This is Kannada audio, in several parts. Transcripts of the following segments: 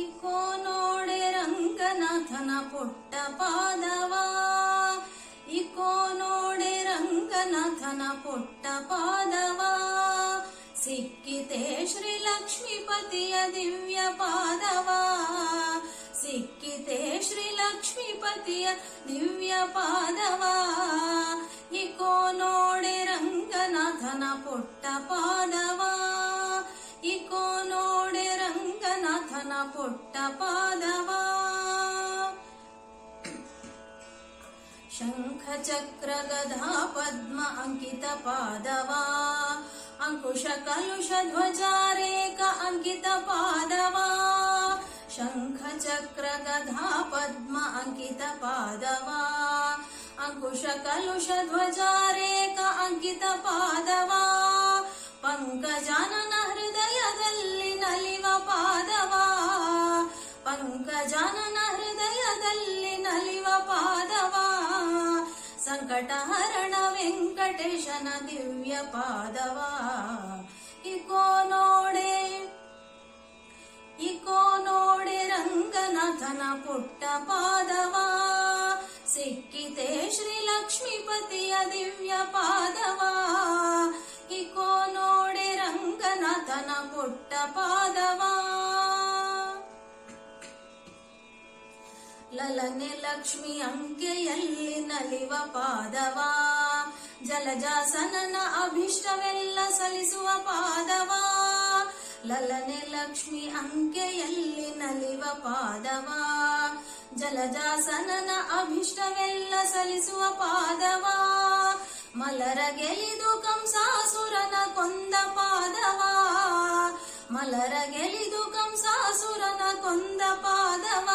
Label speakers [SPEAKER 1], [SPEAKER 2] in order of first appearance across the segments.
[SPEAKER 1] ಇಕೋ ನೋಡೆ ರಂಗನಾಥನ ಪುಟ್ಟ ಪಾದವ, ಇಕೋ ನೋಡೆ ರಂಗನಾಥನ ಪುಟ್ಟ ಪಾದವ. ಸಿಕ್ಕಿತೆ ಶ್ರೀ ಲಕ್ಷ್ಮೀಪತಿಯ ದಿವ್ಯ ಪಾದವ, ಸಿಕ್ಕಿತೆ ಶ್ರೀ ಲಕ್ಷ್ಮೀಪತಿಯ ದಿವ್ಯ ಪಾದವ. ಇಕೋ ನೋಡೆ ರಂಗನಾಥನ ಪುಟ್ಟ ಪಾದವ, ಇಕೋ ನೋಡೆ ರಂಗನಾಥನ ಪುಟ್ಟ ಪಾದವ. ಶಂಖ ಚಕ್ರ ಗದಾ ಪದ್ಮ ಅಂಕಿತ ಪಾದವ, ಅಂಕುಶ ಕಲುಷ ಧ್ವಜಾರೇಕ ಅಂಕಿತ ಪಾದವ. ಶಂಖ ಚಕ್ರ ಗದಾ ಪದ್ಮ ಅಂಕಿತ ಪಾದವ, ಅಂಕುಶ ಕಲುಷ ಧ್ವಜಾರೇಕ ಅಂಕಿತ ಪಾದವ. ಪಂಕಜಾನನ ಹೃದಯದಲ್ಲಿ ನಲಿವ ಪಾದವ, ಪಂಕಜಾನನ ಹೃದಯದಲ್ಲಿ ನಲಿವ ಪಾದವ. ಸಂಕಟಹರಣ ವೆಂಕಟೇಶನ ದಿವ್ಯ ಪಾದವ. ಇಕೋ ನೋಡೆ, ಇಕೋ ನೋಡೆ ರಂಗನಾಥನ ಪುಟ್ಟ ಪಾದವ. ಸಿಕ್ಕಿತೆ ಶ್ರೀ ಲಕ್ಷ್ಮೀಪತಿಯ ದಿವ್ಯ ಪಾದವ. ಇಕೋ ನೋಡೆ ರಂಗನಾಥನ ಪುಟ್ಟ ಪಾದವ. ಲಲನೆ ಲಕ್ಷ್ಮಿ ಅಂಕೆಯಲ್ಲಿ ನಲಿವ ಪಾದವ, ಜಲಜಾಸನನ ಅಭಿಷ್ಟವೆಲ್ಲ ಸಲ್ಲಿಸುವ ಪಾದವ. ಲಲನೆ ಲಕ್ಷ್ಮಿ ಅಂಕೆಯಲ್ಲಿ ನಲಿವ ಪಾದವ, ಜಲಜಾಸನನ ಅಭಿಷ್ಟವೆಲ್ಲ ಸಲ್ಲಿಸುವ ಪಾದವ. ಮಲರ ಗೆಲಿದು ಕಂಸಾಸುರನ ಕೊಂದ ಪಾದವ, ಮಲರ ಗೆಲಿದು ಕಂಸಾಸುರನ ಕೊಂದ ಪಾದವ.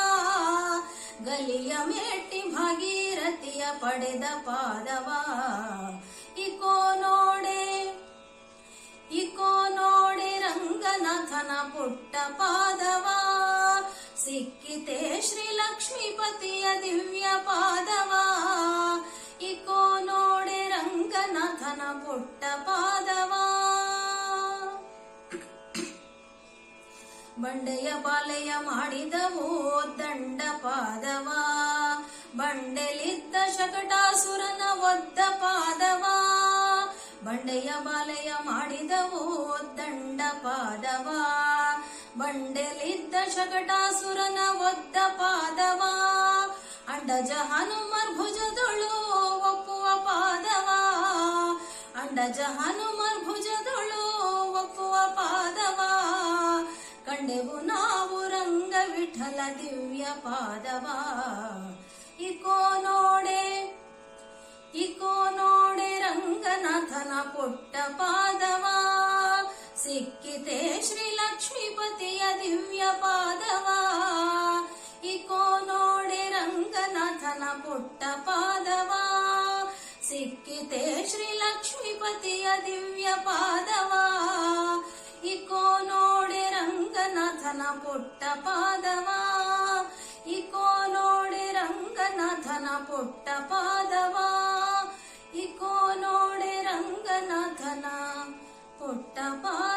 [SPEAKER 1] ಗಲಿಯ ಮೆಟ್ಟಿ ಭಾಗೀರಥಿಯ ಪಡೆದ ಪಾದವ. ಇಕೋ ನೋಡೆ, ಇಕೋ ನೋಡೆ ರಂಗನಾಥನ ಪುಟ್ಟ ಪಾದವ. ಸಿಕ್ಕಿತೆ ಶ್ರೀ ಲಕ್ಷ್ಮೀಪತಿಯ ದಿವ್ಯ ಪಾದವ. ಇಕೋ ನೋಡೆ ರಂಗನಾಥನ ಪುಟ್ಟ ಪಾದವ. ಬಂಡೆಯ ಬಾಲೆಯ ಮಾಡಿದವು ದಂಡ ಪಾದವ, ಬಂಡೆಲಿದ್ದ ಶಕಟಾಸುರನ ಒದ್ದ ಪಾದವ. ಬಂಡೆಯ ಬಾಲೆಯ ಮಾಡಿದವು ದಂಡ ಪಾದವ, ಬಂಡೆಲಿದ್ದ ಶಕಟಾಸುರನ ಒದ್ದ ಪಾದವ. ಅಂಡಜ ಹನುಮರ್ ಭುಜದೊಳು ಒಪ್ಪುವ ಪಾದವ, ಅಂಡಜ ಹನುಮರ್ ಭುಜದೊಳು ಒಪ್ಪುವ ಪಾದವ. ಕಂಡೆವು ನಾವು ರಂಗ ವಿಠಲ ದಿವ್ಯ ಪಾದವ. ಇಕೋ ನೋಡೆ, ಇಕೋ ನೋಡೆ ರಂಗನಾಥನ ಪುಟ್ಟ ಪಾದವ. ಸಿಕ್ಕಿತೆ ಶ್ರೀ ಲಕ್ಷ್ಮೀಪತಿಯ ದಿವ್ಯ ಪಾದವ. ಇಕೋ ನೋಡೆ ರಂಗನಾಥನ ಪುಟ್ಟ ಪಾದವ. ಸಿಕ್ಕಿತೆ ಶ್ರೀ ಲಕ್ಷ್ಮೀಪತಿಯ ದಿವ್ಯ ಪಾದವ. ಇಕೋ ನೋಡೆ ರಂಗನಾಥನ ಪುಟ್ಟ ಪಾದವ. ಇಕೋ ನೋಡೆ ರಂಗನಾಥನ ಪುಟ್ಟ ಪಾದವ. ಇಕೋ ನೋಡೆ ರಂಗನಾಥನ ಪುಟ್ಟ ಪಾದವ.